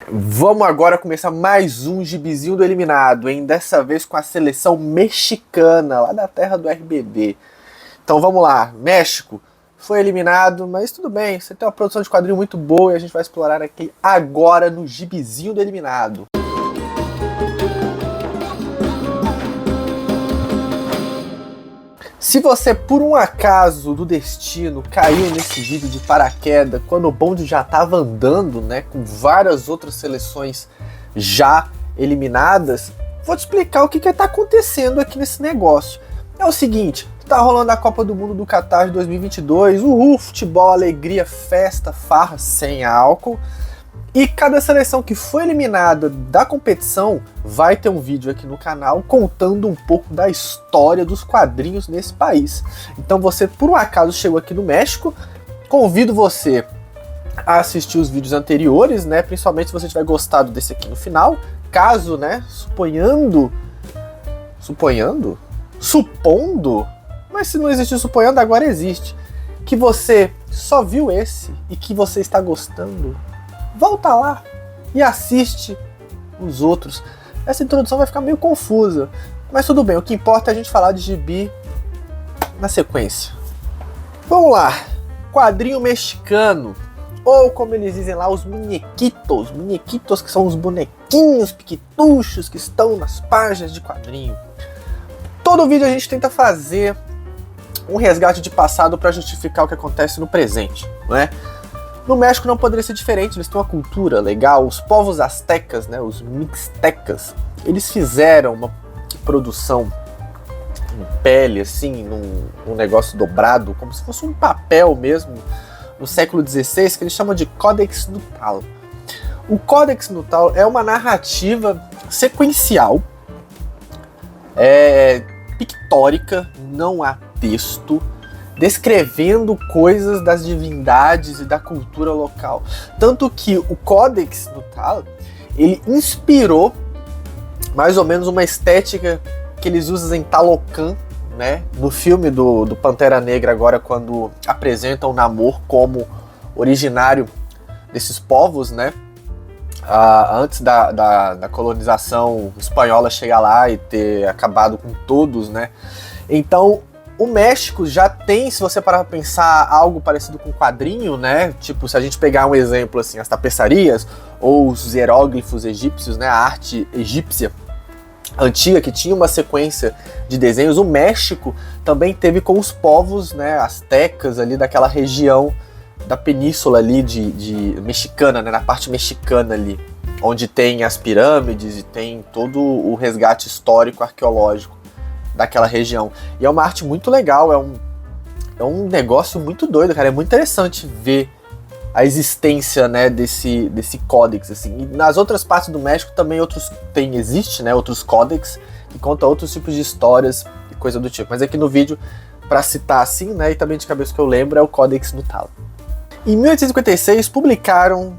Vamos agora começar mais um gibizinho do eliminado, hein? Dessa vez com a seleção mexicana, lá da terra do RBD. Então vamos lá, México foi eliminado, mas tudo bem, você tem uma produção de quadrinho muito boa e a gente vai explorar aqui agora no gibizinho do eliminado. Se você, por um acaso do destino, caiu nesse vídeo de paraquedas quando o bonde já estava andando, né, com várias outras seleções já eliminadas, vou te explicar o que está acontecendo aqui nesse negócio. É o seguinte, tá rolando a Copa do Mundo do Catar de 2022, futebol, alegria, festa, farra sem álcool. E cada seleção que foi eliminada da competição vai ter um vídeo aqui no canal contando um pouco da história dos quadrinhos nesse país. Então você, por um acaso, chegou aqui no México, convido você a assistir os vídeos anteriores, né? Principalmente se você tiver gostado desse aqui no final. Caso, né, supondo, mas se não existe supondo, agora existe, que você só viu esse e que você está gostando, volta lá e assiste os outros. Essa introdução vai ficar meio confusa, mas tudo bem, o que importa é a gente falar de gibi na sequência. Vamos lá, quadrinho mexicano, ou como eles dizem lá, os muñequitos, que são os bonequinhos piquituchos que estão nas páginas de quadrinho. Todo vídeo a gente tenta fazer um resgate de passado para justificar o que acontece no presente, não é? No México não poderia ser diferente, eles têm uma cultura legal. Os povos aztecas, né, os mixtecas, eles fizeram uma produção em pele, assim, num negócio dobrado, como se fosse um papel mesmo, no século XVI, que eles chamam de Codex Nutal. O Codex Nutal é uma narrativa sequencial, pictórica, não há texto, descrevendo coisas das divindades e da cultura local. Tanto que o Codex Nutal, ele inspirou mais ou menos uma estética que eles usam em Talocan, né? No filme do Pantera Negra agora, quando apresentam o Namor como originário desses povos, né? Antes da colonização espanhola chegar lá e ter acabado com todos, né? Então, o México já tem, se você parar pra pensar, algo parecido com quadrinho, né? Tipo, se a gente pegar um exemplo assim, as tapeçarias ou os hieróglifos egípcios, né? A arte egípcia antiga que tinha uma sequência de desenhos, o México também teve com os povos, né, astecas ali daquela região da península ali de mexicana, né, na parte mexicana ali, onde tem as pirâmides e tem todo o resgate histórico arqueológico daquela região. E é uma arte muito legal, é um negócio muito doido, cara. É muito interessante ver a existência, né, desse códex, assim. E nas outras partes do México também existe, né, outros códex que contam outros tipos de histórias e coisa do tipo. Mas aqui no vídeo, para citar assim, né, e também de cabeça que eu lembro, é o Codex Nutal. Em 1856 publicaram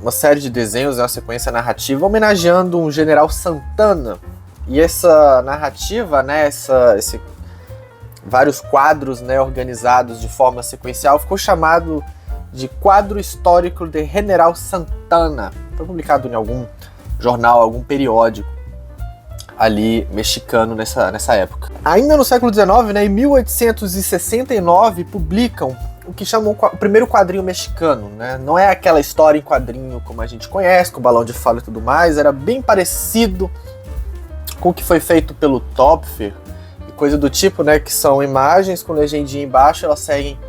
uma série de desenhos, uma sequência narrativa homenageando um general Santana. E essa narrativa, né, vários quadros, né, organizados de forma sequencial, ficou chamado de Quadro Histórico de General Santana. Foi publicado em algum jornal, algum periódico ali mexicano nessa época. Ainda no século XIX, né, em 1869, publicam o que chamam o primeiro quadrinho mexicano, né? Não é aquela história em quadrinho como a gente conhece, com balão de fala e tudo mais, era bem parecido com o que foi feito pelo Topfer e coisa do tipo, né, que são imagens com legendinha embaixo, elas seguem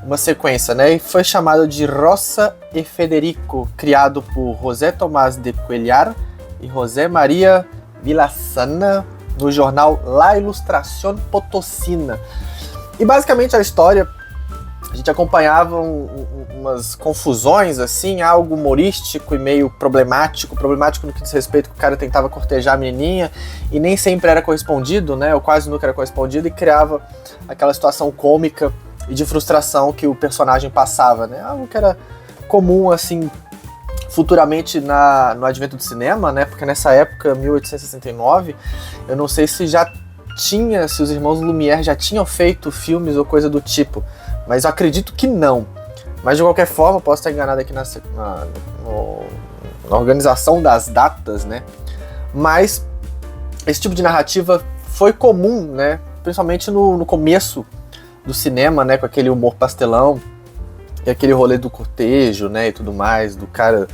uma sequência, né, e foi chamado de Rosa e Federico, criado por José Tomás de Cuellar e José María Villasana no jornal La Ilustración Potosina. E basicamente a história, a gente acompanhava umas confusões, assim, algo humorístico e meio problemático no que diz respeito que o cara tentava cortejar a menininha e nem sempre era correspondido, né, ou quase nunca era correspondido, e criava aquela situação cômica e de frustração que o personagem passava, né, algo que era comum, assim, futuramente no advento do cinema, né, porque nessa época, 1869, eu não sei se se os irmãos Lumière já tinham feito filmes ou coisa do tipo, mas eu acredito que não. Mas de qualquer forma, posso estar enganado aqui na organização das datas, né? Mas esse tipo de narrativa foi comum, né? Principalmente no começo do cinema, né? Com aquele humor pastelão e aquele rolê do cortejo, né? E tudo mais, do cara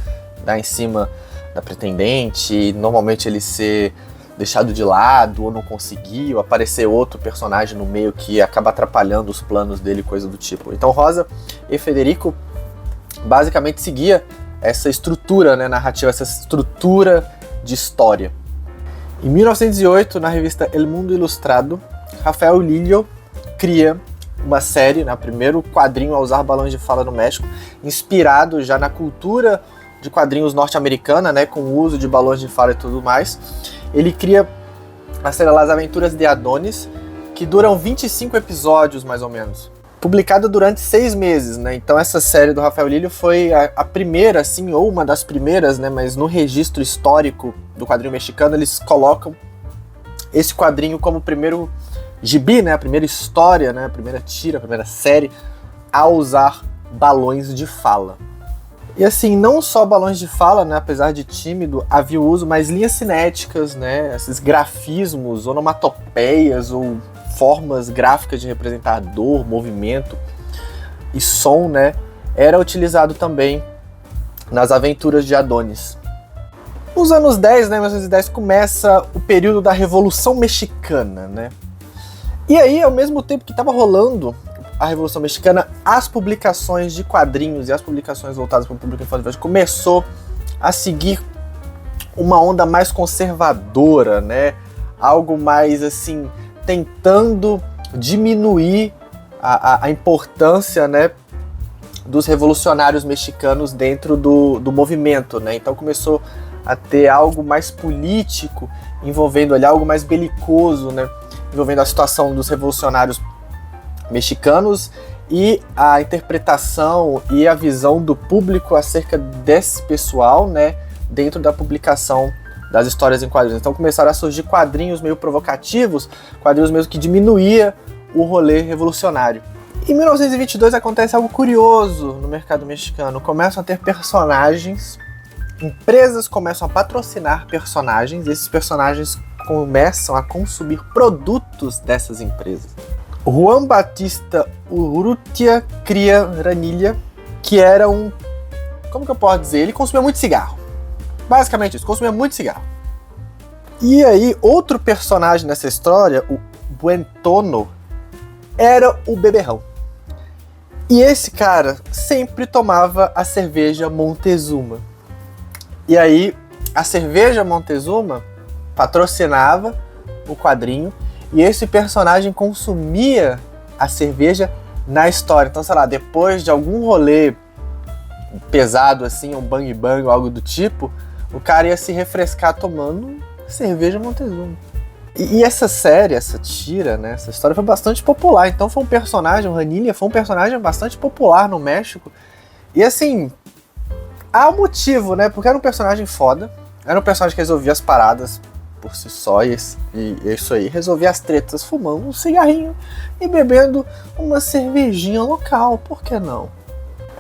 dar em cima da pretendente, e normalmente ele ser deixado de lado ou não conseguir, ou aparecer outro personagem no meio que acaba atrapalhando os planos dele, coisa do tipo. Então Rosa e Federico basicamente seguia essa estrutura, né, narrativa, essa estrutura de história. Em 1908, na revista El Mundo Ilustrado, Rafael Lillo cria uma série, né, o primeiro quadrinho a usar balões de fala no México, inspirado já na cultura de quadrinhos norte-americana, né, com o uso de balões de fala e tudo mais. Ele cria a série Las Aventuras de Adonis, que duram 25 episódios, mais ou menos. Publicada durante 6 meses, né? Então essa série do Rafael Lillo foi a primeira, assim, ou uma das primeiras, né? Mas no registro histórico do quadrinho mexicano, eles colocam esse quadrinho como o primeiro gibi, né? A primeira história, né? A primeira tira, a primeira série a usar balões de fala. E assim, não só balões de fala, né, apesar de tímido, havia o uso, mas linhas cinéticas, né, esses grafismos, onomatopeias ou formas gráficas de representar dor, movimento e som, né, era utilizado também nas aventuras de Adonis. Nos anos 10, né, 1910, começa o período da Revolução Mexicana, né, e aí, ao mesmo tempo que estava rolando a Revolução Mexicana, as publicações de quadrinhos e as publicações voltadas para o público infantil começou a seguir uma onda mais conservadora, né? Algo mais assim, tentando diminuir a importância, né, dos revolucionários mexicanos dentro do movimento, né? Então começou a ter algo mais político envolvendo ali, algo mais belicoso, né? Envolvendo a situação dos revolucionários mexicanos e a interpretação e a visão do público acerca desse pessoal, né, dentro da publicação das histórias em quadrinhos. Então começaram a surgir quadrinhos meio provocativos, quadrinhos mesmo que diminuía o rolê revolucionário. Em 1922 acontece algo curioso no mercado mexicano. Começam a ter personagens, empresas começam a patrocinar personagens, e esses personagens começam a consumir produtos dessas empresas. Juan Batista Urrutia cria Ranilla, que era um... como que eu posso dizer? Ele consumia muito cigarro. Basicamente isso, consumia muito cigarro. E aí, outro personagem nessa história, o Buentono, era o beberrão. E esse cara sempre tomava a cerveja Montezuma. E aí, a cerveja Montezuma patrocinava o quadrinho, e esse personagem consumia a cerveja na história. Então, sei lá, depois de algum rolê pesado, assim, um bang bang ou algo do tipo, o cara ia se refrescar tomando cerveja Montezuma. E essa série, essa tira, né, essa história foi bastante popular. Então foi um personagem, o Ranilla foi um personagem bastante popular no México. E assim, há um motivo, né, porque era um personagem foda, era um personagem que resolvia as paradas por si só, e isso aí, resolvia as tretas fumando um cigarrinho e bebendo uma cervejinha local, por que não?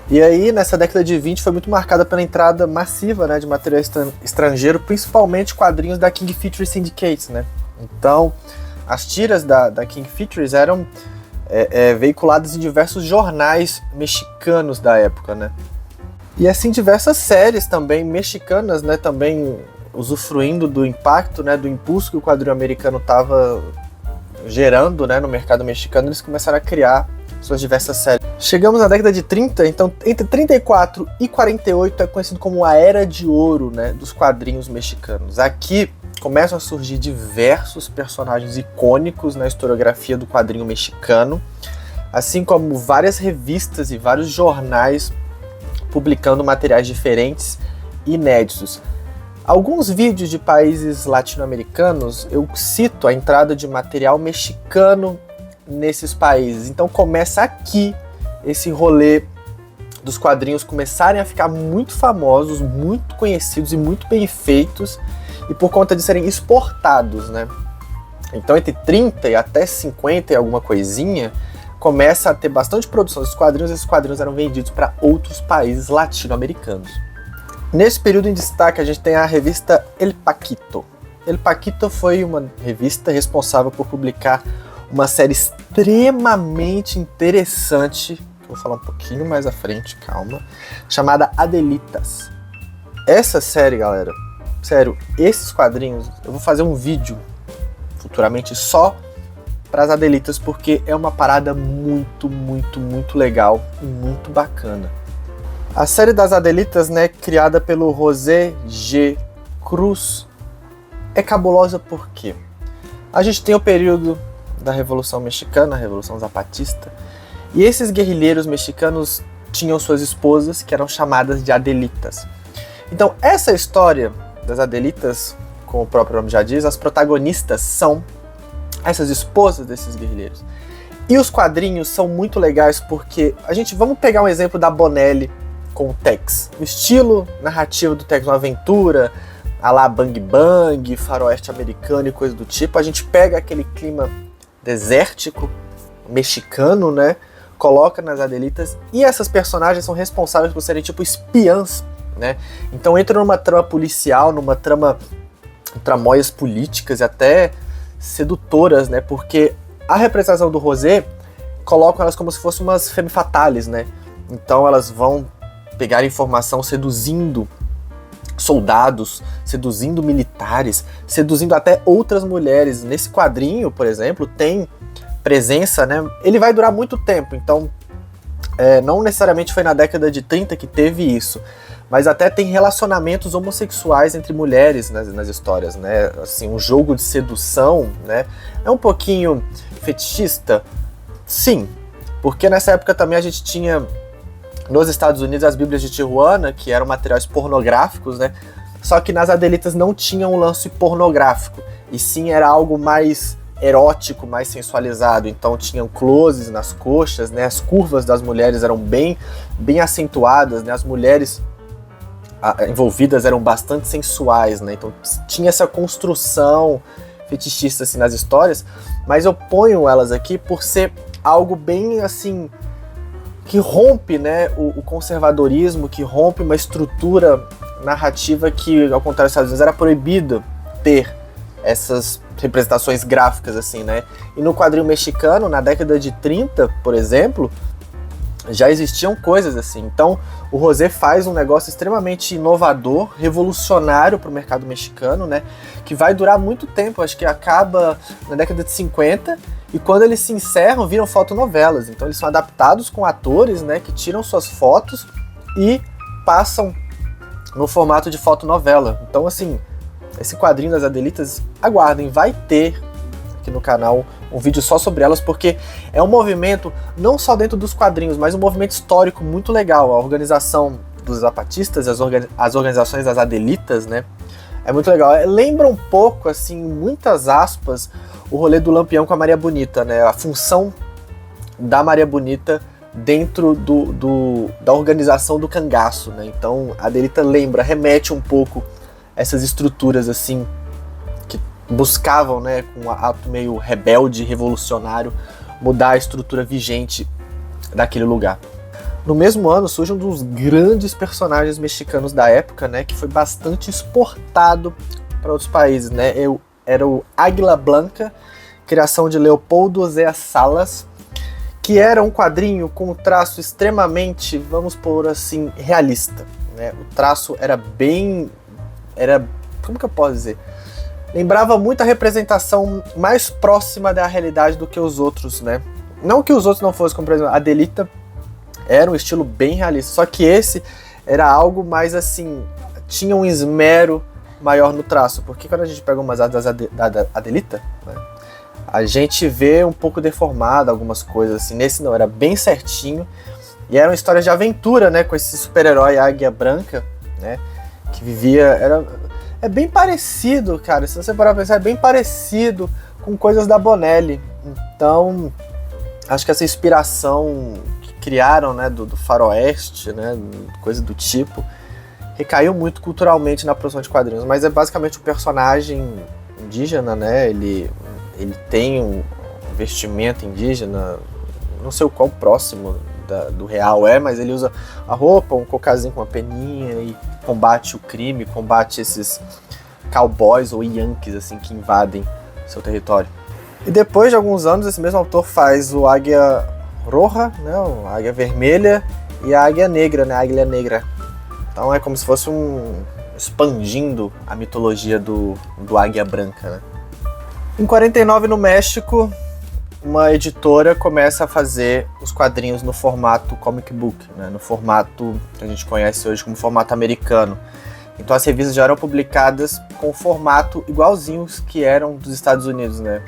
E aí, nessa década de 20, foi muito marcada pela entrada massiva, né, de material estrangeiro, principalmente quadrinhos da King Features Syndicates, né? Então, as tiras da King Features eram veiculadas em diversos jornais mexicanos da época, né? E assim, diversas séries também mexicanas, né, também usufruindo do impacto, né, do impulso que o quadrinho americano estava gerando, né, no mercado mexicano, eles começaram a criar suas diversas séries. Chegamos na década de 30, então entre 34 e 48 é conhecido como a Era de Ouro, né, dos quadrinhos mexicanos. Aqui começam a surgir diversos personagens icônicos na historiografia do quadrinho mexicano, assim como várias revistas e vários jornais publicando materiais diferentes e inéditos. Alguns vídeos de países latino-americanos, eu cito a entrada de material mexicano nesses países. Então começa aqui esse rolê dos quadrinhos começarem a ficar muito famosos, muito conhecidos e muito bem feitos, e por conta de serem exportados, né? Então entre 30 e até 50 e alguma coisinha, começa a ter bastante produção desses quadrinhos, e esses quadrinhos eram vendidos para outros países latino-americanos. Nesse período em destaque, a gente tem a revista El Paquito. El Paquito foi uma revista responsável por publicar uma série extremamente interessante, que eu vou falar um pouquinho mais à frente, calma, chamada Adelitas. Essa série, galera, sério, esses quadrinhos, eu vou fazer um vídeo futuramente só para as Adelitas, porque é uma parada muito, muito, muito legal e muito bacana. A série das Adelitas, né, criada pelo José G. Cruz, é cabulosa porque a gente tem o período da Revolução Mexicana, a Revolução Zapatista, e esses guerrilheiros mexicanos tinham suas esposas, que eram chamadas de Adelitas. Então, essa história das Adelitas, como o próprio nome já diz, as protagonistas são essas esposas desses guerrilheiros. E os quadrinhos são muito legais porque vamos pegar um exemplo da Bonelli com o Tex. O estilo narrativo do Tex, uma aventura, a lá Bang Bang, faroeste americano e coisa do tipo. A gente pega aquele clima desértico, mexicano, né? Coloca nas Adelitas. E essas personagens são responsáveis por serem tipo espiãs, né? Então entra numa trama policial, numa trama, tramóias políticas e até sedutoras, né? Porque a representação do Rosé coloca elas como se fossem umas femme fatales, né? Então elas vão pegar informação seduzindo soldados, seduzindo militares, seduzindo até outras mulheres. Nesse quadrinho, por exemplo, tem presença, né? Ele vai durar muito tempo, então não necessariamente foi na década de 30 que teve isso, mas até tem relacionamentos homossexuais entre mulheres nas histórias, né? Assim, um jogo de sedução, né? É um pouquinho fetichista? Sim, porque nessa época também a gente tinha nos Estados Unidos as Bíblias de Tijuana, que eram materiais pornográficos, né? Só que nas Adelitas não tinha um lance pornográfico, e sim era algo mais erótico, mais sensualizado. Então tinham closes nas coxas, né? As curvas das mulheres eram bem acentuadas, né? As mulheres envolvidas eram bastante sensuais, né? Então tinha essa construção fetichista assim nas histórias, mas eu ponho elas aqui por ser algo bem assim que rompe, né, o conservadorismo, que rompe uma estrutura narrativa que, ao contrário dos Estados Unidos, era proibido ter essas representações gráficas, assim, né? E no quadrinho mexicano, na década de 30, por exemplo, já existiam coisas assim. Então, o José faz um negócio extremamente inovador, revolucionário para o mercado mexicano, né? Que vai durar muito tempo, acho que acaba na década de 50, e quando eles se encerram, viram fotonovelas. Então eles são adaptados com atores, né, que tiram suas fotos e passam no formato de fotonovela. Então, assim, esse quadrinho das Adelitas, aguardem, vai ter aqui no canal um vídeo só sobre elas, porque é um movimento, não só dentro dos quadrinhos, mas um movimento histórico muito legal. A organização dos zapatistas, as organizações das Adelitas, né, é muito legal. Lembra um pouco, assim, muitas aspas, o rolê do Lampião com a Maria Bonita, né? A função da Maria Bonita dentro da organização do cangaço, né? Então a Adelita remete um pouco essas estruturas assim que buscavam, né, com um ato meio rebelde, revolucionário, mudar a estrutura vigente daquele lugar. No mesmo ano surge um dos grandes personagens mexicanos da época, né, que foi bastante exportado para outros países, né? Era o Águila Blanca, criação de Leopoldo Zé Salas, que era um quadrinho com um traço extremamente, vamos pôr assim, realista, né? O traço era como que eu posso dizer? Lembrava muito a representação mais próxima da realidade do que os outros, né? Não que os outros não fossem, como por exemplo, a Adelita era um estilo bem realista, só que esse era algo mais assim, tinha um esmero maior no traço, porque quando a gente pega umas artes da Adelita, né, a gente vê um pouco deformado algumas coisas, assim. Nesse não, era bem certinho, e era uma história de aventura, né, com esse super-herói Águia Branca, né, que vivia, é bem parecido, cara, se você parar pra pensar, é bem parecido com coisas da Bonelli. Então, acho que essa inspiração que criaram, né, do faroeste, né, coisa do tipo, recaiu muito culturalmente na produção de quadrinhos, mas é basicamente um personagem indígena, né? Ele tem um vestimento indígena, não sei o qual próximo do real mas ele usa a roupa, um cocazinho com uma peninha e combate o crime, combate esses cowboys ou yankees assim, que invadem seu território. E depois de alguns anos, esse mesmo autor faz o Águia Roja, né, a Águia Vermelha, e a Águia Negra, né, a Águia Negra. Então é como se fosse expandindo a mitologia do Águia Branca, né. Em 49, no México, uma editora começa a fazer os quadrinhos no formato comic book, né, no formato que a gente conhece hoje como formato americano. Então as revistas já eram publicadas com formato igualzinhos que eram dos Estados Unidos, né?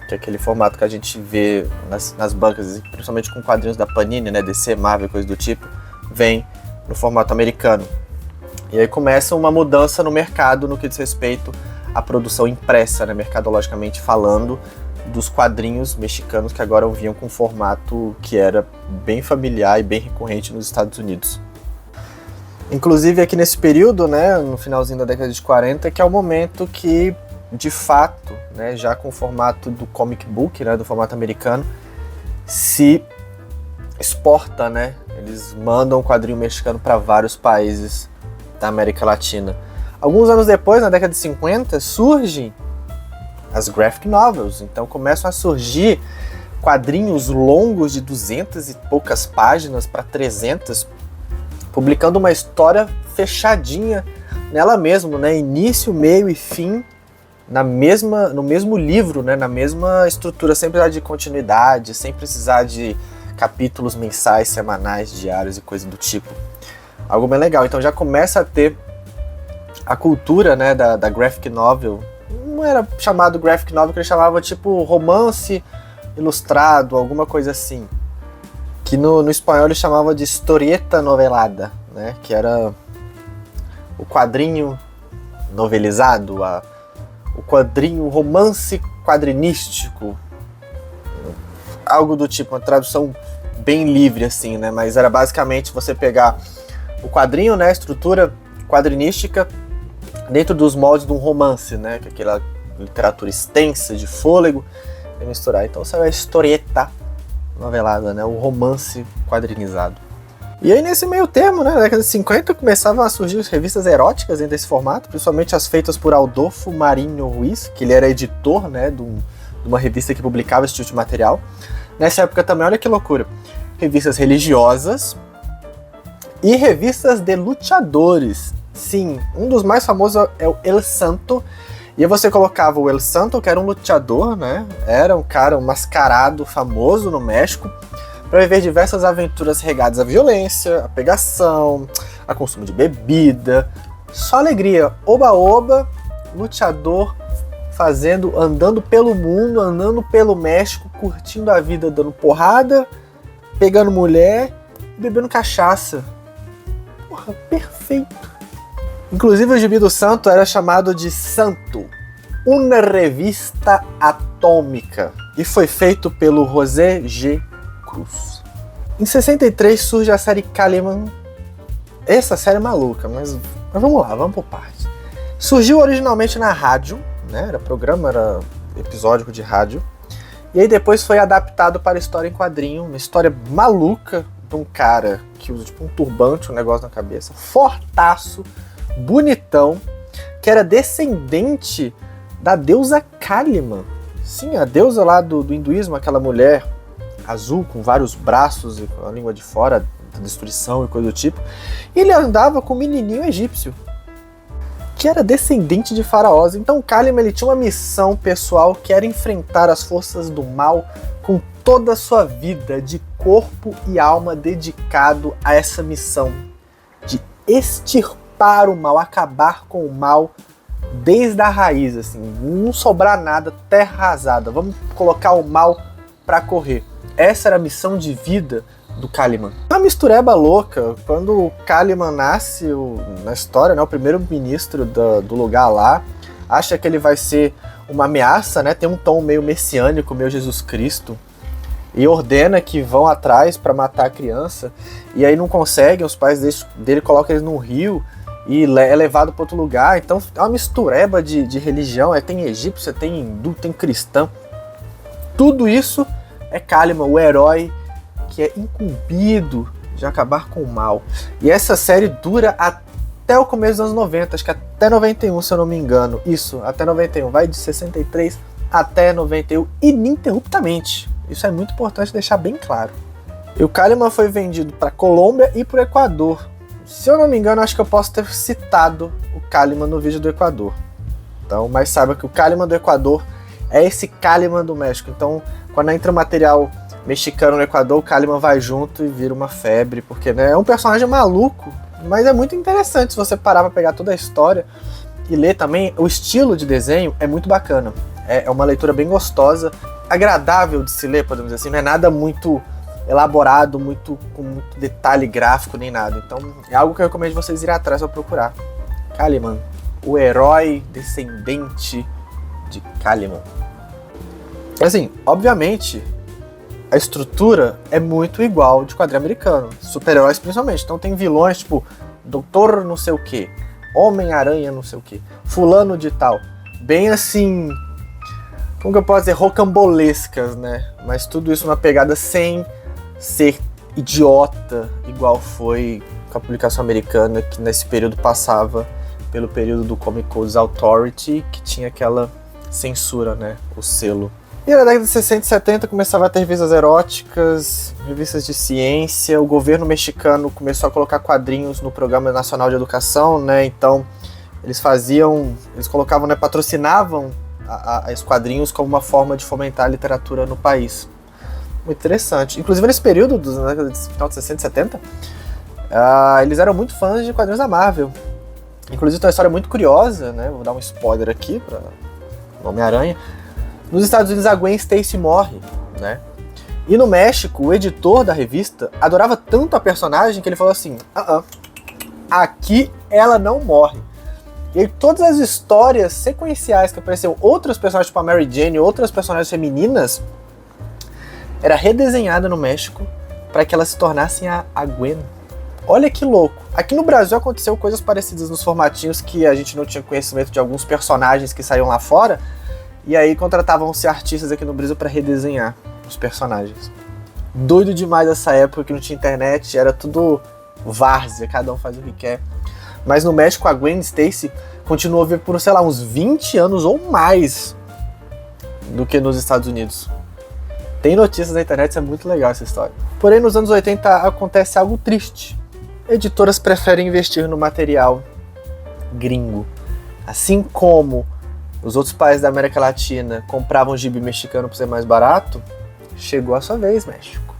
Que é aquele formato que a gente vê nas bancas, principalmente com quadrinhos da Panini, né? DC, Marvel, coisa do tipo, vem no formato americano. E aí começa uma mudança no mercado no que diz respeito à produção impressa, né? Mercadologicamente falando, dos quadrinhos mexicanos que agora vinham com um formato que era bem familiar e bem recorrente nos Estados Unidos. Inclusive aqui nesse período, né, no finalzinho da década de 40, que é o momento que, de fato, né, já com o formato do comic book, né, do formato americano, se exporta, né? Eles mandam o quadrinho mexicano para vários países da América Latina. Alguns anos depois, na década de 50, surgem as graphic novels. Então começam a surgir quadrinhos longos de 200 e poucas páginas para 300, publicando uma história fechadinha nela mesma, né? Início, meio e fim no mesmo livro, né? Na mesma estrutura, sem precisar de continuidade, sem precisar de capítulos mensais, semanais, diários e coisa do tipo. Algo bem legal. Então já começa a ter a cultura, né, da graphic novel. Não era chamado graphic novel, que ele chamava tipo romance ilustrado, alguma coisa assim. Que no espanhol ele chamava de historieta novelada, né? Que era o quadrinho novelizado, o quadrinho romance quadrinístico, algo do tipo, uma tradução bem livre assim, né? Mas era basicamente você pegar o quadrinho, né, a estrutura quadrinística dentro dos moldes de um romance, né? Que é aquela literatura extensa, de fôlego, e misturar. Então você vai historieta novelada, né? O romance quadrinizado. E aí nesse meio termo, né, na década de 50, começavam a surgir revistas eróticas dentro desse formato, principalmente as feitas por Adolfo Marinho Ruiz, que ele era editor, né, de uma revista que publicava esse tipo de material. Nessa época também, olha que loucura, revistas religiosas e revistas de luchadores. Sim, um dos mais famosos é o El Santo. E aí você colocava o El Santo, que era um luchador, né? Era um cara, um mascarado famoso no México, para viver diversas aventuras regadas à violência, à pegação, a consumo de bebida. Só alegria, oba-oba, luchador andando pelo mundo, andando pelo México, curtindo a vida, dando porrada, pegando mulher e bebendo cachaça. Porra, perfeito. Inclusive o gibi do Santo era chamado de Santo, uma revista atômica, e foi feito pelo José G. Cruz. Em 63 surge a série Kaliman. Essa série é maluca, mas vamos lá, vamos por partes. Surgiu originalmente na rádio, né? Era programa, era episódico de rádio, e aí depois foi adaptado para história em quadrinho, uma história maluca de um cara que usa tipo um turbante, um negócio na cabeça, fortaço, bonitão, que era descendente da deusa Kaliman. Sim, a deusa lá do hinduísmo, aquela mulher azul com vários braços e com a língua de fora, da destruição e coisa do tipo. E ele andava com um menininho egípcio, que era descendente de faraós. Então Kaliman, ele tinha uma missão pessoal, que era enfrentar as forças do mal com toda a sua vida, de corpo e alma, dedicado a essa missão de extirpar o mal, acabar com o mal desde a raiz, assim, não sobrar nada, terra arrasada, vamos colocar o mal pra correr. Essa era a missão de vida do Kaliman. Uma mistureba louca. Quando o Kaliman nasce na história, né, o primeiro-ministro do lugar lá acha que ele vai ser uma ameaça, né, tem um tom meio messiânico, meio Jesus Cristo, e ordena que vão atrás para matar a criança, e aí não conseguem, os pais dele colocam eles num rio e é levado para outro lugar. Então é uma mistureba de religião, tem egípcio, tem hindu, tem cristão. Tudo isso é Kaliman, o herói que é incumbido de acabar com o mal. E essa série dura até até o começo dos anos 90, acho que até 91, se eu não me engano. Isso, até 91, vai de 63 até 91, ininterruptamente. Isso é muito importante deixar bem claro. E o Kalimann foi vendido para Colômbia e para o Equador. Se eu não me engano, acho que eu posso ter citado o Kalimann no vídeo do Equador. Então, mas saiba que o Kalimann do Equador é esse Kalimann do México. Então, quando entra material mexicano no Equador, o Kalimann vai junto e vira uma febre, porque, né, é um personagem maluco, mas é muito interessante se você parar para pegar toda a história e ler também. O estilo de desenho é muito bacana. É uma leitura bem gostosa, agradável de se ler, podemos dizer assim. Não é nada muito elaborado, com muito detalhe gráfico nem nada. Então é algo que eu recomendo vocês irem atrás para procurar. Kalimann, o herói descendente de Kalimann. Assim, obviamente, a estrutura é muito igual de quadrinho americano, super-heróis principalmente. Então tem vilões tipo Doutor não sei o que, Homem-Aranha não sei o que, fulano de tal. Bem assim, como que eu posso dizer, rocambolescas, né? Mas tudo isso numa pegada sem ser idiota, igual foi com a publicação americana, que nesse período passava pelo período do Comic Codes Authority, que tinha aquela censura, né? O selo. E na década de 60 e 70 começava a ter revistas eróticas, revistas de ciência. O governo mexicano começou a colocar quadrinhos no Programa Nacional de Educação, né? Então eles colocavam, né, patrocinavam os quadrinhos como uma forma de fomentar a literatura no país. Muito interessante. Inclusive nesse período, na década de final de 60 e 70, eles eram muito fãs de quadrinhos da Marvel. Inclusive tem uma história muito curiosa, né? Vou dar um spoiler aqui para Homem-Aranha. Nos Estados Unidos a Gwen Stacy morre, né? E no México, o editor da revista adorava tanto a personagem que ele falou assim: aqui ela não morre. E aí, todas as histórias sequenciais que apareciam outros personagens, tipo a Mary Jane, outras personagens femininas, era redesenhada no México para que elas se tornassem a Gwen. Olha que louco. Aqui no Brasil aconteceu coisas parecidas nos formatinhos, que a gente não tinha conhecimento de alguns personagens que saíam lá fora, e aí contratavam-se artistas aqui no Brasil para redesenhar os personagens. Doido demais essa época, que não tinha internet, era tudo várzea, cada um faz o que quer. Mas no México a Gwen Stacy continuou viva por, sei lá, uns 20 anos ou mais do que nos Estados Unidos. Tem notícias na internet, isso é muito legal essa história. Porém, nos anos 80 acontece algo triste. Editoras preferem investir no material gringo. Assim como os outros países da América Latina compravam gibi mexicano por ser mais barato, chegou a sua vez, México.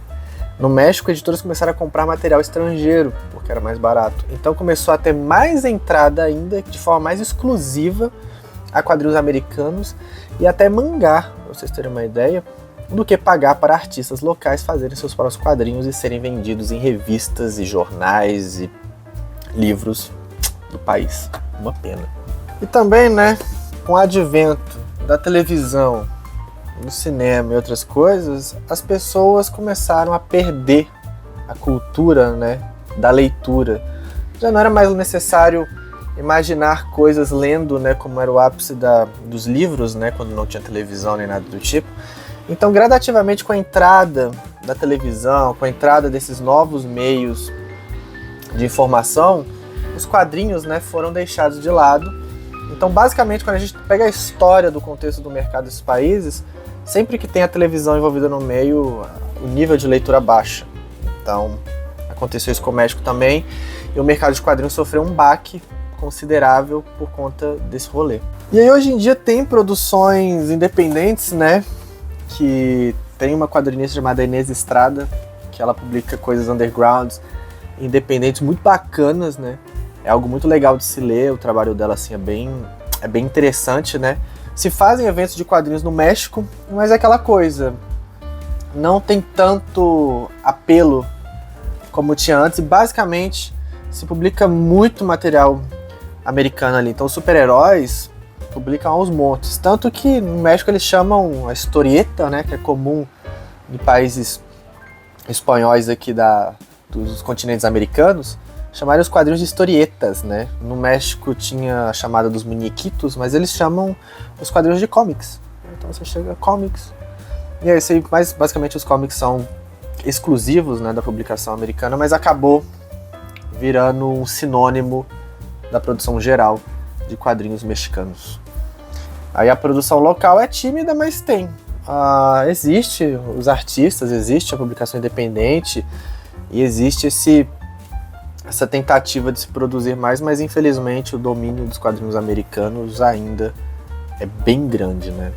No México, editoras começaram a comprar material estrangeiro, porque era mais barato. Então começou a ter mais entrada ainda, de forma mais exclusiva, a quadrinhos americanos e até mangá, para vocês terem uma ideia, do que pagar para artistas locais fazerem seus próprios quadrinhos e serem vendidos em revistas e jornais e livros do país. Uma pena. E também, né, com o advento da televisão, do cinema e outras coisas, as pessoas começaram a perder a cultura, né, da leitura. Já não era mais necessário imaginar coisas lendo, né, como era o ápice dos livros, né, quando não tinha televisão nem nada do tipo. Então, gradativamente, com a entrada da televisão, com a entrada desses novos meios de informação, os quadrinhos, né, foram deixados de lado. Então, basicamente, quando a gente pega a história do contexto do mercado desses países, sempre que tem a televisão envolvida no meio, o nível de leitura baixa. Então, aconteceu isso com o México também, e o mercado de quadrinhos sofreu um baque considerável por conta desse rolê. E aí, hoje em dia, tem produções independentes, né, que tem uma quadrinista chamada Inês Estrada, que ela publica coisas undergrounds, independentes, muito bacanas, né? É algo muito legal de se ler, o trabalho dela assim, é bem interessante, né? Se fazem eventos de quadrinhos no México, mas é aquela coisa, não tem tanto apelo como tinha antes, e basicamente se publica muito material americano ali. Então os super-heróis publicam aos montes, tanto que no México eles chamam a historieta, né, que é comum em países espanhóis aqui dos continentes americanos, chamarem os quadrinhos de historietas, né. No México tinha a chamada dos muñequitos, mas eles chamam os quadrinhos de comics. Então você chega a comics, e aí mas basicamente os comics são exclusivos, né, da publicação americana, mas acabou virando um sinônimo da produção geral de quadrinhos mexicanos. Aí a produção local é tímida, mas tem. Existe os artistas, existe a publicação independente e existe essa tentativa de se produzir mais, mas infelizmente o domínio dos quadrinhos americanos ainda é bem grande, né?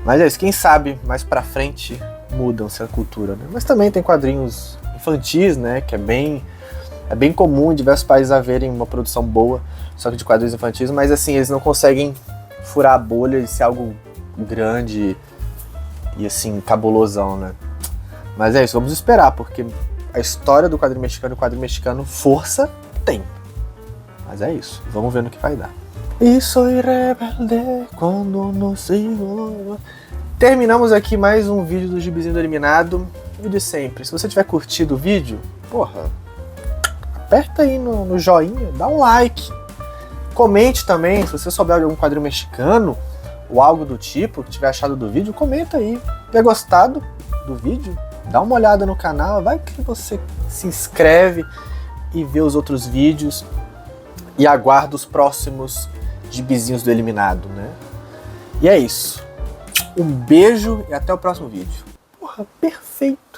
Mas é isso, quem sabe mais pra frente mudam essa cultura, né? Mas também tem quadrinhos infantis, né? Que é bem comum em diversos países haverem uma produção boa, só que de quadrinhos infantis, mas assim, eles não conseguem furar a bolha e ser algo grande e assim, cabulosão, né? Mas é isso, vamos esperar, porque a história do quadrinho mexicano e o quadrinho mexicano, força tem. Mas é isso, vamos ver no que vai dar. E sou rebelde quando não sigo. Terminamos aqui mais um vídeo do Gibizinho do Eliminado. E de sempre, se você tiver curtido o vídeo, porra, aperta aí no joinha, dá um like. Comente também, se você souber de algum quadrinho mexicano ou algo do tipo que tiver achado do vídeo, comenta aí. Se tiver gostado do vídeo, dá uma olhada no canal, vai que você se inscreve e vê os outros vídeos e aguarda os próximos Gibizinhos do Eliminado, né? E é isso. Um beijo e até o próximo vídeo. Porra, perfeito!